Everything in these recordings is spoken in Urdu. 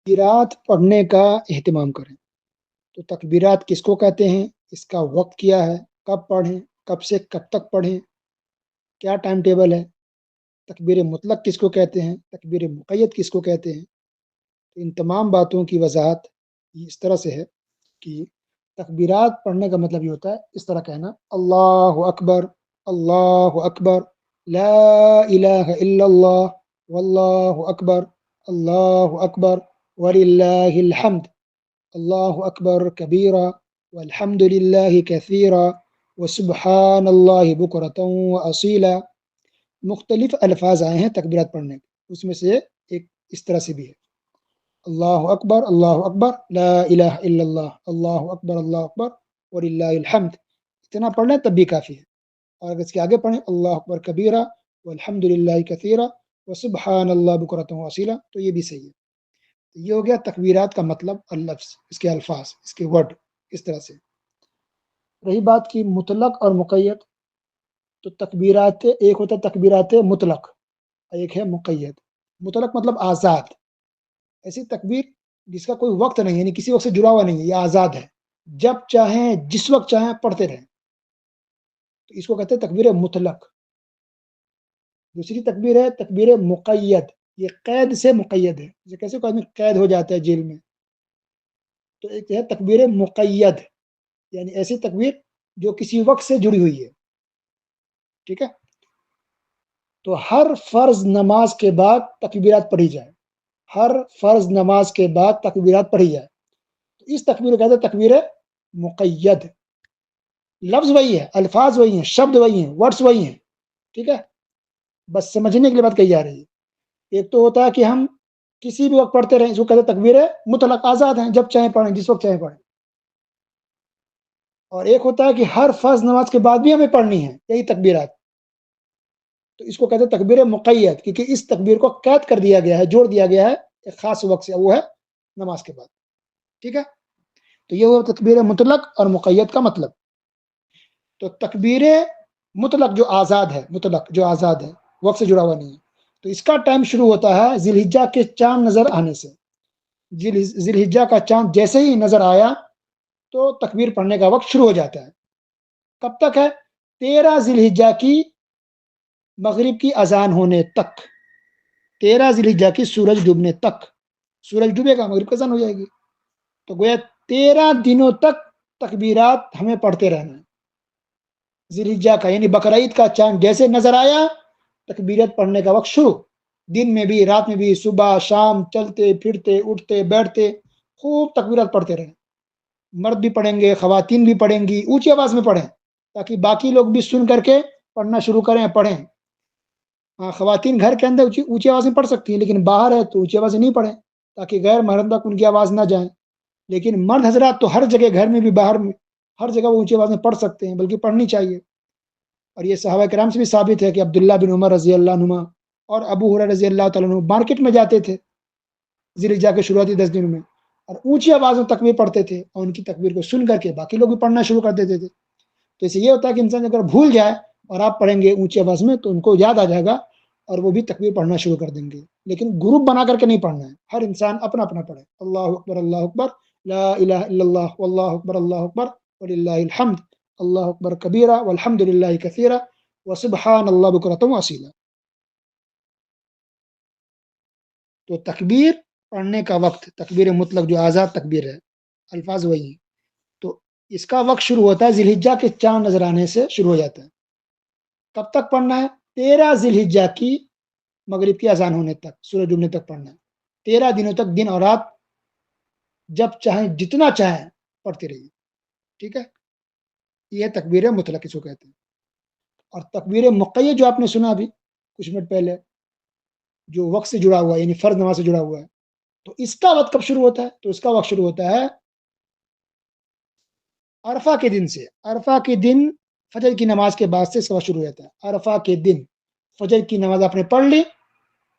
تکبیرات پڑھنے کا اہتمام کریں۔ تو تکبیرات کس کو کہتے ہیں، اس کا وقت کیا ہے، کب پڑھیں، کب سے کب تک پڑھیں، کیا ٹائم ٹیبل ہے، تکبیر مطلق کس کو کہتے ہیں، تکبیر مقید کس کو کہتے ہیں۔ تو ان تمام باتوں کی وضاحت اس طرح سے ہے کہ تکبیرات پڑھنے کا مطلب یہ ہوتا ہے اس طرح کہنا: اللہ اکبر، اللہ اکبر، لا الہ الا اللہ، واللہ اکبر، اللہ اکبر، وللہ الحمد، اللہ اکبر کبیرا، والحمد للہ کثیرا، وسبحان اللہ بکرۃ واصیلا۔ مختلف الفاظ آئے ہیں تکبیرات پڑھنے کے، اس میں سے ایک اس طرح سے بھی ہے: اللہ اکبر، اللہ اکبر، لا الہ الا اللہ، اللہ اکبر وللہ الحمد۔ اتنا پڑھ لیں تب بھی کافی ہے، اور اگر اس کے آگے پڑھیں اللہ اکبر کبیرہ والحمد للہ کثیرہ وسبحان اللہ بکرۃ واصیلا تو یہ بھی صحیح ہے۔ تو یہ ہو گیا تکبیرات کا مطلب، اللفظ، اس کے الفاظ، اس کے ورڈ اس طرح سے۔ رہی بات کی مطلق اور مقید، تو تکبیرات ایک ہوتا ہے تکبیرات مطلق، ایک ہے مقید۔ مطلق مطلب آزاد، ایسی تکبیر جس کا کوئی وقت نہیں، یعنی کسی وقت سے جڑا ہوا نہیں ہے، یہ آزاد ہے، جب چاہیں جس وقت چاہیں پڑھتے رہیں، تو اس کو کہتے ہیں تکبیر مطلق۔ دوسری تکبیر ہے تکبیر مقید، یہ قید سے مقید ہے، جیسے کیسے کوئی آدمی قید ہو جاتا ہے جیل میں، تو ایک ہے تکبیر مقید، یعنی ایسی تکبیر جو کسی وقت سے جڑی ہوئی ہے، ٹھیک ہے۔ تو ہر فرض نماز کے بعد تکبیرات پڑھی جائے، ہر فرض نماز کے بعد تکبیرات پڑھی جائے، تو اس تکبیر کو کہتے ہیں تکبیر مقید۔ لفظ وہی ہے، الفاظ وہی ہیں، شبد وہی ہیں، ورڈس وہی ہیں، ٹھیک ہے، بس سمجھنے کے لیے بات کہی جا رہی ہے۔ ایک تو ہوتا ہے کہ ہم کسی بھی وقت پڑھتے رہیں، اس کو کہتے ہیں تکبیر مطلق، آزاد ہیں، جب چاہیں پڑھیں، جس وقت چاہیں پڑھیں۔ اور ایک ہوتا ہے کہ ہر فرض نماز کے بعد بھی ہمیں پڑھنی ہے یہی تکبیرات، تو اس کو کہتے ہیں تکبیر مقید، کیونکہ اس تکبیر کو قید کر دیا گیا ہے، جوڑ دیا گیا ہے ایک خاص وقت سے، وہ ہے نماز کے بعد، ٹھیک ہے۔ تو یہ ہوا تکبیر مطلق اور مقید کا مطلب۔ تو تکبیر مطلق جو آزاد ہے، مطلق جو آزاد ہے، وقت سے جڑا ہوا نہیں ہے، تو اس کا ٹائم شروع ہوتا ہے ذی الحجہ کے چاند نظر آنے سے۔ ذی الحجہ کا چاند جیسے ہی نظر آیا تو تکبیر پڑھنے کا وقت شروع ہو جاتا ہے۔ کب تک ہے؟ 13 ذی الحجہ کی مغرب کی اذان ہونے تک، 13 ذی الحجہ کی سورج ڈوبنے تک، سورج ڈوبے گا مغرب کی اذان ہو جائے گی، تو گویا 13 دنوں تک تکبیرات ہمیں پڑھتے رہنا ہے۔ ذی الحجہ کا یعنی بقرعید کا چاند جیسے نظر آیا، تکبیرات پڑھنے کا وقت شروع، دن میں بھی رات میں بھی، صبح شام، چلتے پھرتے اٹھتے بیٹھتے خوب تکبیرات پڑھتے رہیں۔ مرد بھی پڑھیں گے، خواتین بھی پڑھیں گی، اونچی آواز میں پڑھیں تاکہ باقی لوگ بھی سن کر کے پڑھنا شروع کریں، پڑھیں۔ ہاں، خواتین گھر کے اندر اونچی آواز میں پڑھ سکتی ہیں، لیکن باہر ہے تو اونچی آواز میں نہیں پڑھیں تاکہ غیر محرم تک ان کی آواز نہ جائیں۔ لیکن مرد حضرات تو ہر جگہ، گھر میں بھی باہر میں، ہر جگہ وہ اونچی آواز میں پڑھ سکتے ہیں، بلکہ پڑھنی چاہیے۔ اور یہ صحابہ کرام سے بھی ثابت ہے کہ عبداللہ بن عمر رضی اللہ عنہما اور ابو ہریرہ رضی اللہ تعالیٰ عنہ مارکیٹ میں جاتے تھے ذی الحجہ کے شروعاتی 10 دنوں میں، اور اونچی آواز میں تکبیر پڑھتے تھے، اور ان کی تکبیر کو سن کر کے باقی لوگ بھی پڑھنا شروع کر دیتے تھے۔ تو اس سے یہ ہوتا ہے کہ انسان اگر بھول جائے اور آپ پڑھیں گے اونچی آواز میں تو ان کو یاد آ جائے گا اور وہ بھی تکبیر پڑھنا شروع کر دیں گے۔ لیکن گروپ بنا کر کے نہیں پڑھنا ہے، ہر انسان اپنا اپنا پڑھے، اللہ اکبر، لا الہ الا اللہ، اللہ اکبر وللہ الحمد، اللہ اکبر کبیرہ والحمد للہ کثیرہ وسبحان اللہ بکرۃ واصیلا۔ تو تکبیر پڑھنے کا وقت، تکبیر مطلق جو آزاد تکبیر ہے، الفاظ وہی ہیں، تو اس کا وقت شروع ہوتا ہے ذی الحجہ کے چاند نظر آنے سے شروع ہو جاتا ہے۔ کب تک پڑھنا ہے؟ 13 ذی الحجہ کی مغرب کی اذان ہونے تک، سورج ڈوبنے تک پڑھنا ہے، 13 دنوں تک، دن اور رات، جب چاہیں جتنا چاہیں پڑھتے رہیے، ٹھیک ہے۔ یہ تکبیر مطلق اس کو کہتے ہیں۔ اور تکبیر مقید جو آپ نے سنا ابھی کچھ منٹ پہلے، جو وقت سے جڑا ہوا ہے، یعنی فرض نماز سے جڑا ہوا ہے، تو اس کا وقت کب شروع ہوتا ہے؟ تو اس کا وقت شروع ہوتا ہے عرفہ کے دن سے۔ عرفہ کے دن فجر کی نماز کے بعد سے اس کا وقت شروع ہوتا ہے۔ عرفہ کے دن فجر کی نماز آپ نے پڑھ لی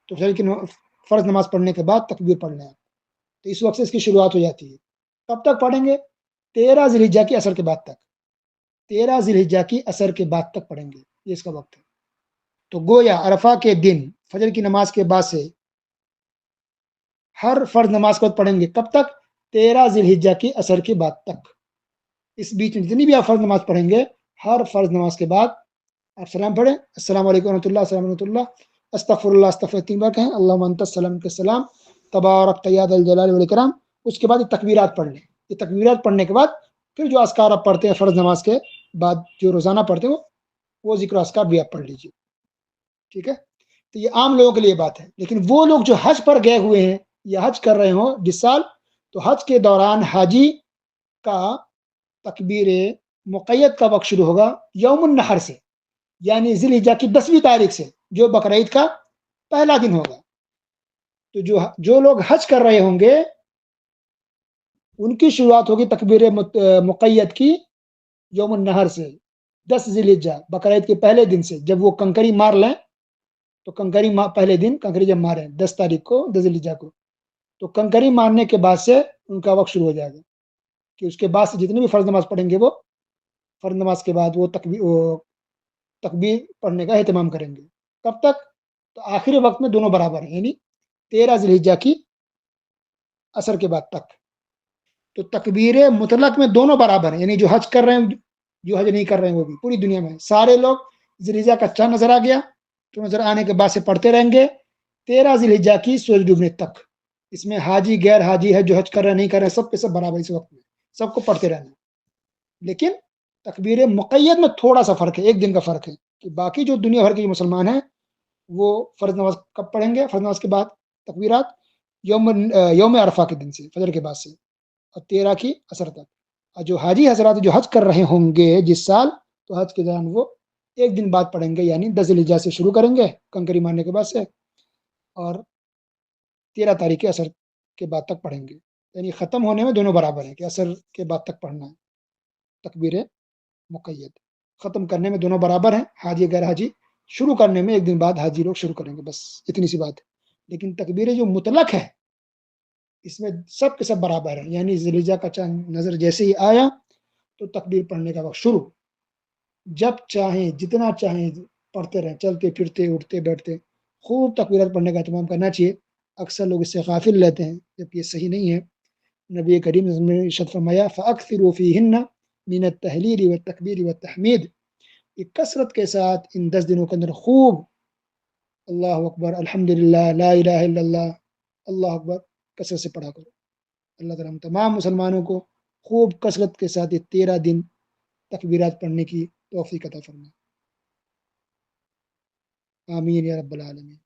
تو فجر کی فرض نماز پڑھنے کے بعد تکبیر پڑھنا ہے، تو اس وقت سے اس کی شروعات ہو جاتی ہے۔ کب تک پڑھیں گے؟ 13 ذی الحجہ کی عصر کے بعد تک، 13 ذی الحجہ کی عصر کے بعد تک پڑھیں گے، یہ اس کا وقت ہے۔ تو گویا عرفہ کے دن فجر کی نماز کے بعد سے ہر فرض نماز کے بعد پڑھیں گے. کب تک؟ 13 ذی الحجہ کی عصر کے بعد تک. اس بیچ میں جتنی بھی آپ فرض نماز پڑھیں گے، ہر فرض نماز کے بعد آپ سلام پڑھیں، السلام علیکم ورحمۃ اللہ، السلام ورحمۃ اللہ، استغفر اللہ، استغفر 3 بار کہیں، اللہم انت السلام کے السلام، تبارک یا ذا الجلال والاکرام. اس کے بعد یہ تکبیرات پڑھ لیں. یہ تکبیرات پڑھنے کے بعد پھر جو اذکار آپ پڑھتے ہیں فرض نماز کے بعد، جو روزانہ پڑھتے ہیں وہ ذکر و اذکار بھی آپ پڑھ لیجیے. ٹھیک ہے؟ تو یہ عام لوگوں کے لیے بات ہے. لیکن وہ لوگ جو حج پر گئے ہوئے ہیں یا حج کر رہے ہوں جس سال، تو حج کے دوران حاجی کا تکبیر مقید کا وقت شروع ہوگا یوم النحر سے، یعنی ذی الحجہ کی 10ویں تاریخ سے، جو بقرعید کا پہلا دن ہوگا. تو جو لوگ حج کر رہے ہوں گے ان کی شروعات ہوگی تکبیر مقید کی یوم النحر سے، 10 ذی الحجہ بقرعید کے پہلے دن سے. جب وہ کنکری مار لیں تو کنکری پہلے دن کنکری جب ماریں 10 تاریخ کو 10 ذی الحجہ کو، تو کنکری مارنے کے بعد سے ان کا وقت شروع ہو جائے گا. کہ اس کے بعد سے جتنے بھی فرض نماز پڑھیں گے وہ فرض نماز کے بعد وہ تکبیر پڑھنے کا اہتمام کریں گے. کب تک؟ تو آخری وقت میں دونوں برابر ہیں، یعنی 13 ذی الحجہ کی عصر کے بعد تک. تو تکبیر مطلق میں دونوں برابر ہیں، یعنی جو حج کر رہے ہیں، جو حج نہیں کر رہے ہیں، وہ بھی پوری دنیا میں سارے لوگ ذی الحجہ کا چاند نظر آ گیا تو نظر آنے کے بعد سے پڑھتے رہیں گے 13 ذی الحجہ کی سورج ڈوبنے تک. اس میں حاجی غیر حاجی ہے، جو حج کر رہے ہیں نہیں کر رہے ہیں، سب کے سب برابر اس وقت میں سب کو پڑھتے رہنا. لیکن تکبیر مقید میں تھوڑا سا فرق ہے، ایک دن کا فرق ہے. کہ باقی جو دنیا بھر کے مسلمان ہیں وہ فرض نماز کب پڑھیں گے؟ فرض نماز کے بعد تکبیرات یوم عرفہ کے دن سے، فجر کے بعد سے، اور 13 کی عصر تک. اور جو حاجی حضرات جو حج کر رہے ہوں گے جس سال، تو حج کے دوران وہ ایک دن بعد پڑھیں گے، یعنی 10 ذی الحجہ سے شروع کریں گے کنکری مارنے کے بعد سے، اور 13 تاریخ کے عصر کے بعد تک پڑھیں گے. یعنی ختم ہونے میں دونوں برابر ہیں کہ عصر کے بعد تک پڑھنا ہے تکبیر مقید. ختم کرنے میں دونوں برابر ہیں، حاجی غیر حاجی. شروع کرنے میں ایک دن بعد حاجی لوگ شروع کریں گے، بس اتنی سی بات ہے. لیکن تکبیر جو مطلق ہے اس میں سب کے سب برابر ہیں، یعنی ذی الحجہ کا چاند نظر جیسے ہی آیا تو تکبیر پڑھنے کا وقت شروع. جب چاہیں جتنا چاہیں پڑھتے رہیں، چلتے پھرتے اٹھتے بیٹھتے خوب تکبیرات پڑھنے کا اہتمام کرنا چاہیے. اکثر لوگ اس سے غافل رہتے ہیں، جبکہ یہ صحیح نہیں ہے. نبی کریم نے ارشاد فرمایا فَأَكْثِرُوا فِيهِنَّ مِنَ التَّهْلِيلِ وَالتَّكْبِيرِ وَالتَّحْمِيدِ. یہ کثرت کے ساتھ ان 10 دنوں کے اندر خوب اللہ اکبر، الحمدللہ، لا الہ الا اللہ، اللہ اکبر کثرت سے پڑھا کرو. اللہ تعالیٰ ہم تمام مسلمانوں کو خوب کثرت کے ساتھ یہ 13 دن تکبیرات پڑھنے کی توفیق عطا فرمائے. آمین یا رب العالمین.